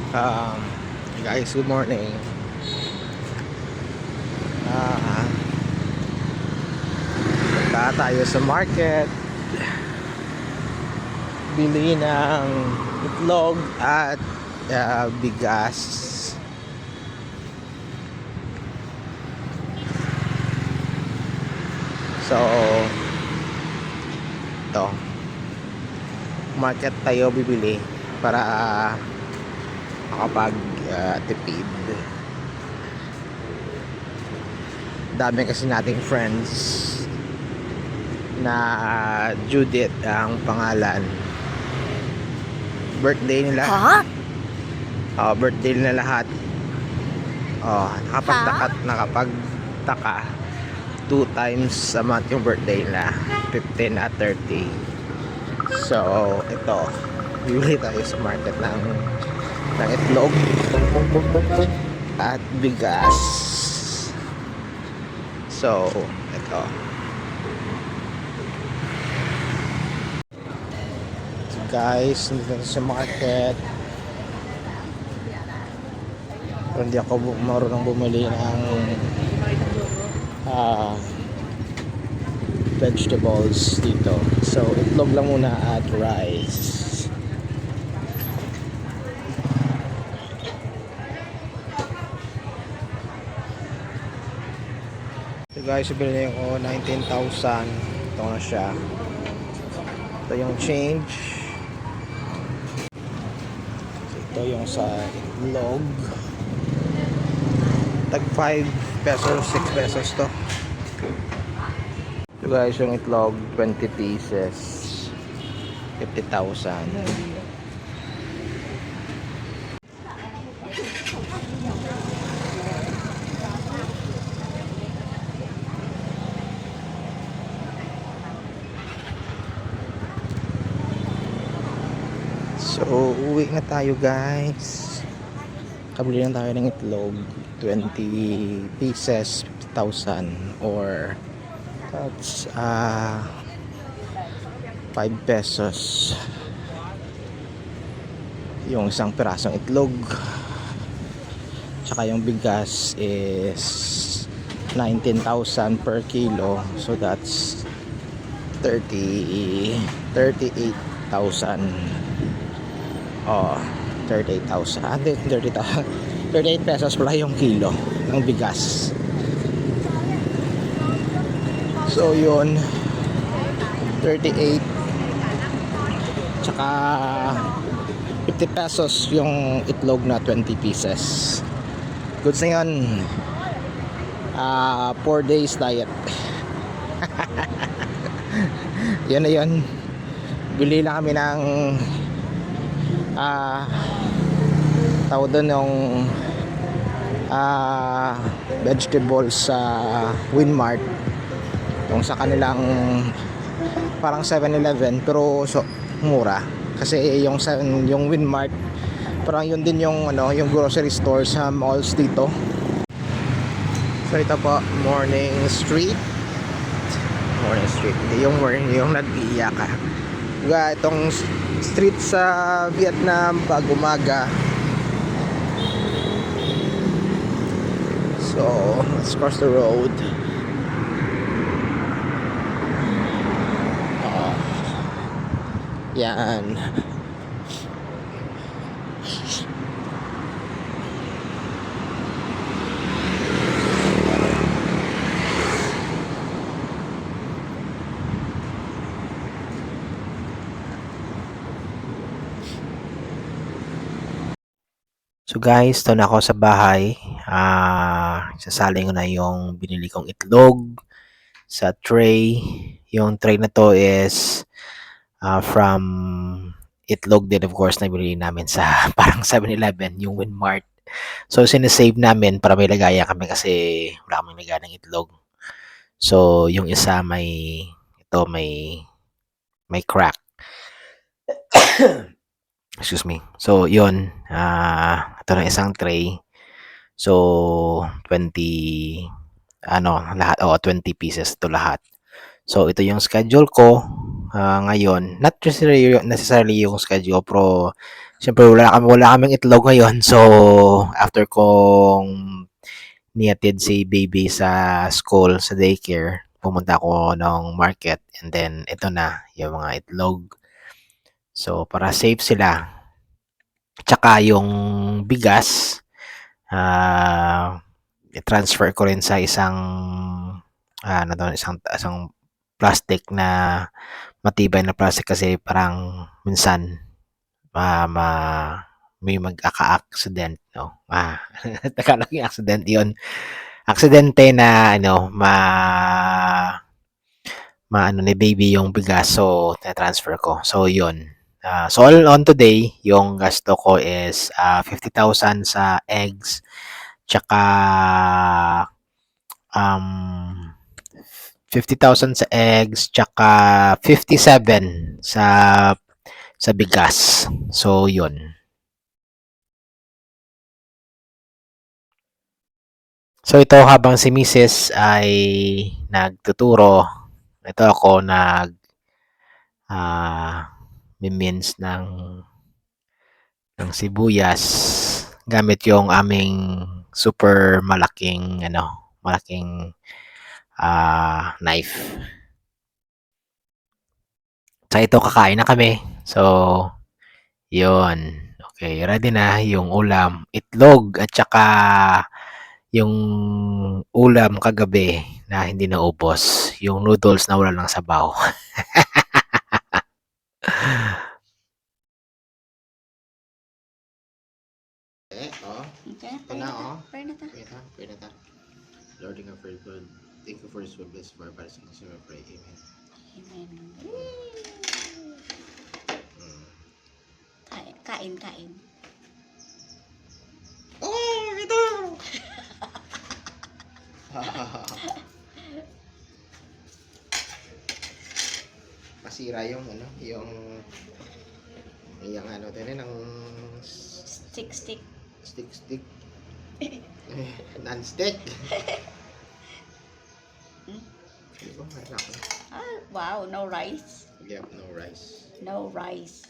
Um, Guys, good morning. Ah, Punta tayo sa market, bili ng itlog at bigas. So, ito, market tayo bibili para makapag tipid. Dami kasi nating friends na Judith ang pangalan. Birthday nila. Ha? Birthday nila lahat. Nakapagtaka 2 times a month yung birthday nila, 15 at 30. So ito, bibili tayo sa market ng itlog at bigas. So ito, so guys, nandito na sa market. Pero hindi ako marunong bumili ng vegetables dito. So itlog lang muna at rice. So guys, bilhin ko 19,000. Ito na siya. Ito yung change. So, ito yung sa itlog. Tag 5 pesos, 6 pesos to. So guys, yung itlog 20 pieces, 50,000. So uwi na tayo guys. Kabili na tayo ng itlog, 20 pieces, 50,000, or that's 5 pesos yung isang pirasong itlog. Tsaka yung bigas is 19,000 per kilo, so that's 38,000. 38,000. 30,000. 38 pesos pala yung kilo ng bigas. So yun, 38, tsaka 50 pesos yung itlog na 20 pieces. Goods na yun. 4 days diet. Yun na yun. Bili lang kami ng tawag doon yung vegetables sa Winmart, yung sa kanilang parang 7-Eleven, pero mura kasi yung Winmart parang yun din yung yung grocery store sa malls dito. So ito po, Morning Street, yung nag-iiyak ka. Itong street sa Vietnam pag umaga. So let's cross the road. Yan. So guys, ito na ako sa bahay. Sasalin ko na yung binili kong itlog sa tray. Yung tray na to is from itlog din, of course, na binili namin sa parang 7-Eleven, yung Winmart. So sinesave namin para may lagayan kami kasi wala kaming lagayan ng itlog. So yung isa may crack. Excuse me. So yun, ito na isang tray. So 20 lahat, 20 pieces to lahat. So ito yung schedule ko. ngayon. Not necessarily yung schedule, pero siyempre wala kaming itlog ngayon. So, after kong nihatid si baby sa school, sa daycare, pumunta ako ng market and then ito na yung mga itlog. So, para safe sila. Tsaka yung bigas, i-transfer ko rin sa isang isang plastic na matibay na plastic kasi parang minsan ma may magkaka-accident, no? Tagalog yung accident yun. Aksidente na maano ni baby yung bigas so transfer ko. So yun. So all on today, yung gasto ko is 50,000 sa eggs tsaka um 50,000 sa eggs tsaka 57 sa bigas. So yun. So ito habang si Mrs. ay nagtuturo, ito ako mince ng sibuyas gamit yung aming super malaking knife. So ito kakain na kami. So yun. Okay, ready na yung ulam, itlog at saka yung ulam kagabi na hindi naubos, yung noodles na wala ng sabaw. Okay, Ito na, pray na ta. Pray na ta. Lord, King of very good. Thank you for this word blessed for our bodies and consumer pray. Amen. Amen. Kain. Oh, ito! Masira yung yung ng Stick. stick. Non-stick. Diba? Wow, no rice. Yep, no rice. No rice.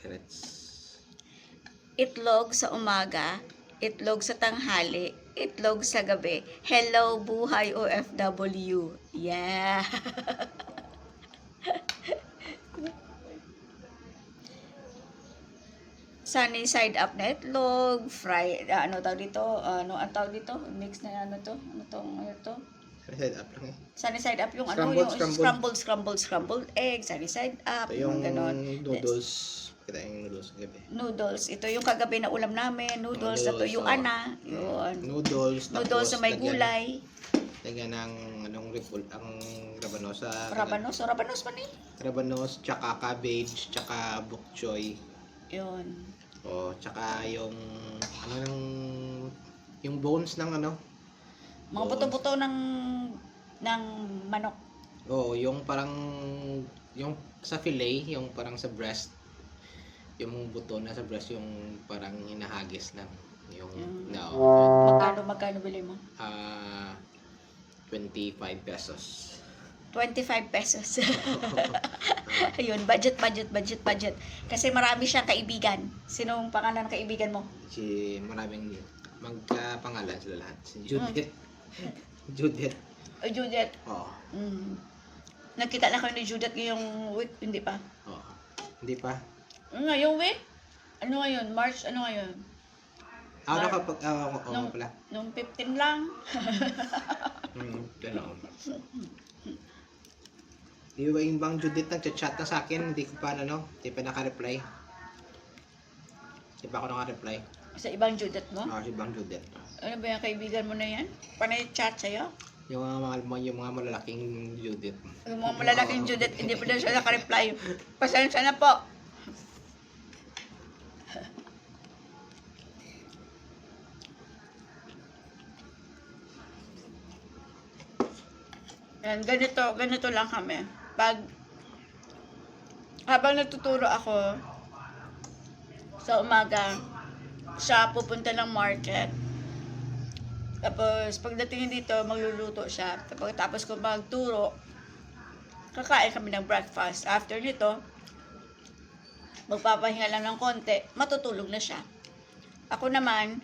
Carrots. Itlog sa umaga, itlog sa tanghali, itlog sa gabi. Hello, buhay OFW. Yeah. Sunny side up na itlog, ano tawag dito? Ano ang tawag dito? Mix na ano to? Ano to? Side up lang eh. Sunny side up yung scrambled egg, sunny side up, Ito yung ganon. noodles. Kita yung noodles gabi. Noodles. Ito yung kagabi na ulam namin. Noodles na tuyuan na. Yun. Noodles Noodles na may gulay. Lagyan ng ang rabanos Rabanos man eh. Rabanos, tsaka cabbage, tsaka bok choy. Yun. Tsaka yung yung bones ng Mga buto-buto ng manok. yung parang yung sa fillet, yung parang sa breast. Yung buto na sa breast yung parang hinahagis lang. Magkano bili mo? 25 pesos. 25 pesos. Ayun, budget. Kasi marami siyang kaibigan. Sinong pangalan ng kaibigan mo? Si maraming magkapangalan sila lahat. Si Judith. Judith. Judith. Oo. Nakita na kayo ni Judith ngayong week, hindi pa? Oo. Hindi pa. Ngayong week? Ano ngayon? March, ano ngayon? Pala. Nung 15 lang. Ganoon. Di ba yung bang Judith nagchat-chat na sa akin, hindi pa naka-reply. Di pa ako naka-reply. Sa ibang Judith mo? Si ibang Judith. Ano ba yung kaibigan mo na yan? Panay chat sa'yo? Yung mga malalaking Judith. Yung mga malalaking Judith, hindi pa na siya naka-reply. Pasensya na po. Yan, ganito lang kami. Habang nagtuturo ako sa umaga, siya pupunta ng market. Tapos, pagdating dito, magluluto siya. Tapos ko magturo, kakain kami ng breakfast. After nito, magpapahinga lang ng konti, matutulog na siya. Ako naman,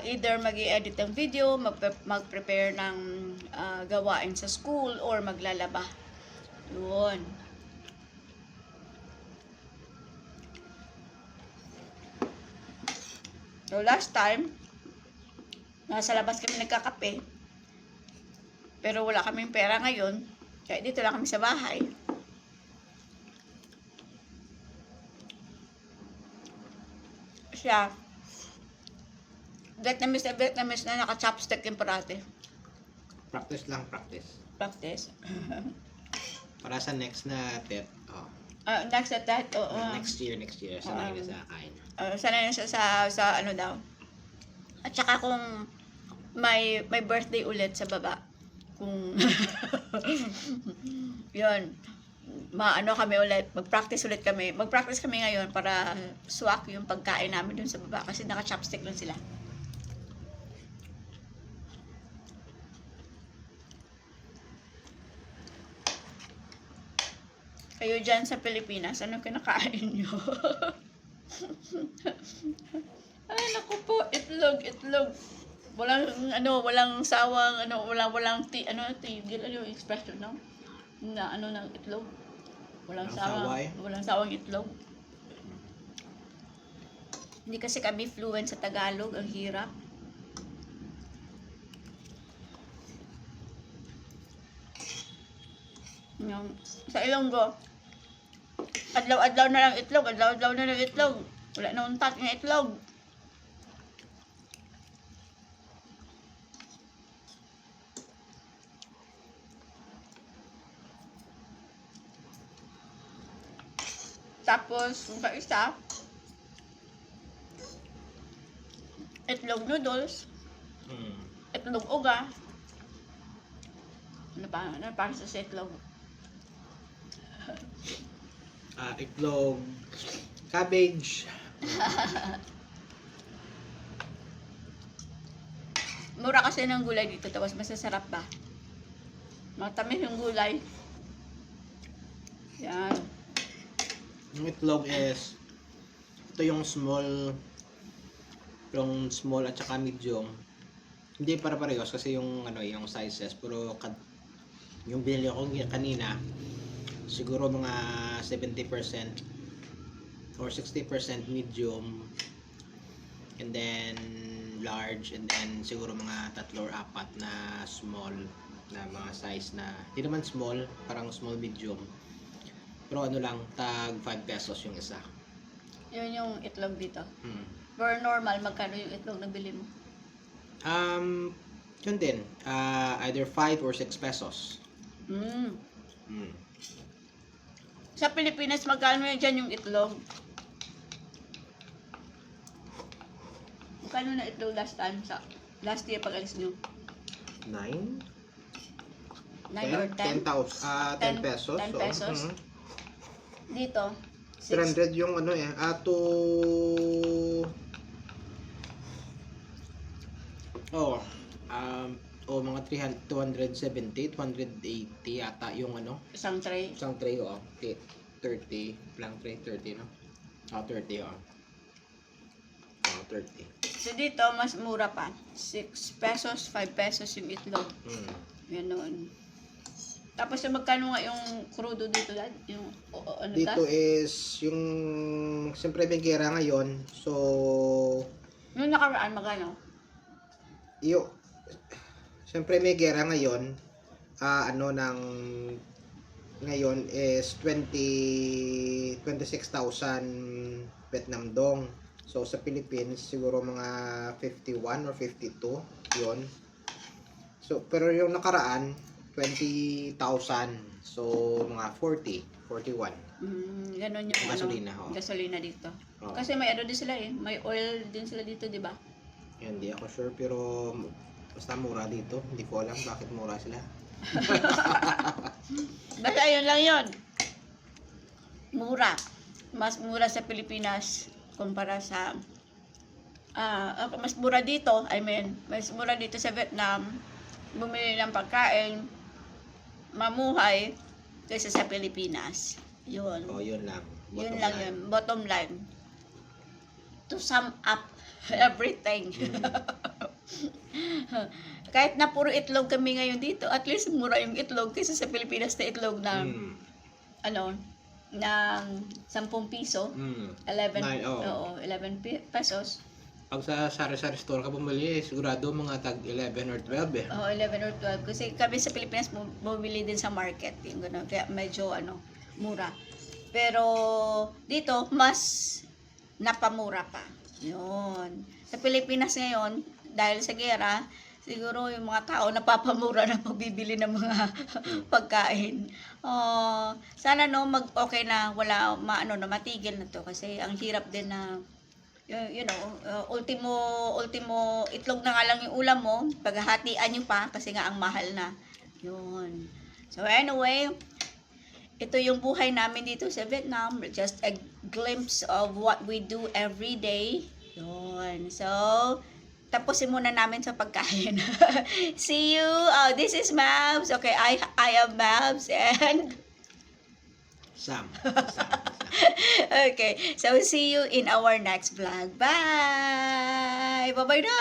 either mag-i-edit ng video, mag-prepare ng gawain sa school, or maglalaba. Yun. So, last time, nasa labas kami nagkakape. Pero wala kaming pera ngayon. Kaya dito lang kami sa bahay. Siya, Vietnamese na naka-chopstick yung parate. Practice lang, practice. Practice. Para sa next na tip, Next at that, next year, sanay na sa kain. sanay na siya sa ano daw. At saka kung may birthday ulit sa baba, kung yun, maano kami ulit, mag-practice kami ngayon para swak yung pagkain namin dun sa baba kasi naka-chopstick lang sila. Kayo dyan sa Pilipinas, anong kinakain nyo? Ay, naku po, itlog. Walang sawang, walang tigil, yung expression, no? Na, ng itlog. Walang sawang itlog. Hindi kasi kami fluent sa Tagalog, ang hirap. Sa Ilonggo, adlaw-adlaw na lang itlog, Wala na untat ng itlog. Tapos, yung isa, itlog noodles, itlog uga. Ano pa sa itlog? Itlog, cabbage. Mura kasi ng gulay dito, tapos masasarap ba? Matamis yung gulay. Yan. Yung itlog is, ito yung small at saka medium. Hindi para parehas kasi yung yung sizes, pero yung binili ko kanina, siguro mga 70% or 60% medium, and then large, and then siguro mga 3 or 4 na small na mga size na hindi naman small, parang small medium, pero lang, tag 5 pesos yung isa. Yun yung itlog dito. For normal, magkano yung itlog na bili mo? Yun din, either 5 or 6 pesos. Sa Pilipinas, magkano dyan yung itlog? Magkano na itlog last year pag alis nyo? 9? 9 or 10? 10 pesos. 10 pesos? Dito, 300 yung mga 270, 280 yata yung isang tray. isang tray, 30 lang tray, 30 no? 30 30. So dito, mas mura pa. 6 pesos, 5 pesos yung itlog. Ganon. Tapos magkano nga yung crudo dito, Dad? Yung dito is yung siyempre may gera ngayon, so yung nakaraan magkano? Siyempre may gera ngayon, ngayon is 26,000 Vietnam dong. So sa Philippines siguro mga 51 or 52 yon. So pero yung nakaraan 20,000, so mga 41. Ganon yung gasolina, gasolina dito. Kasi may din sila may oil din sila dito, di ba? Hindi ako sure, pero basta mura dito. Hindi ko alam bakit mura sila. Basta yun lang yun. Mura. Mas mura sa Pilipinas kumpara sa mas mura dito, mas mura dito sa Vietnam, bumili ng pagkain, mamuhay, kaysa sa Pilipinas. Yun. Yun lang. Yun lang yun. Bottom line. To sum up everything. Kahit na puro itlog kami ngayon dito, at least mura yung itlog kaysa sa Pilipinas na itlog na, ng 10 piso. 11, oo, 11 pesos. Pag sa sari-sari store ka bumili, sigurado mga tag 11 or 12 eh. Oo, 11 or 12. Kasi kami sa Pilipinas, bumili din sa market. Yung gano'n. Kaya medyo, mura. Pero, dito, mas napamura pa. Yun. Sa Pilipinas ngayon, dahil sa gera, siguro yung mga tao napapamura na pagbibili ng mga pagkain. Sana okay na, wala, matigil na to. Kasi ang hirap din na, ultimo itlog na nga lang yung ulam mo, paghahatian nyo pa kasi nga ang mahal na. Yun. So anyway, ito yung buhay namin dito sa Vietnam. Just a glimpse of what we do every day. Yun. So, tapusin muna namin sa pagkain. See you. This is Mabs. Okay, I am Mabs and Sam. okay, so see you in our next vlog. Bye! Bye-bye na!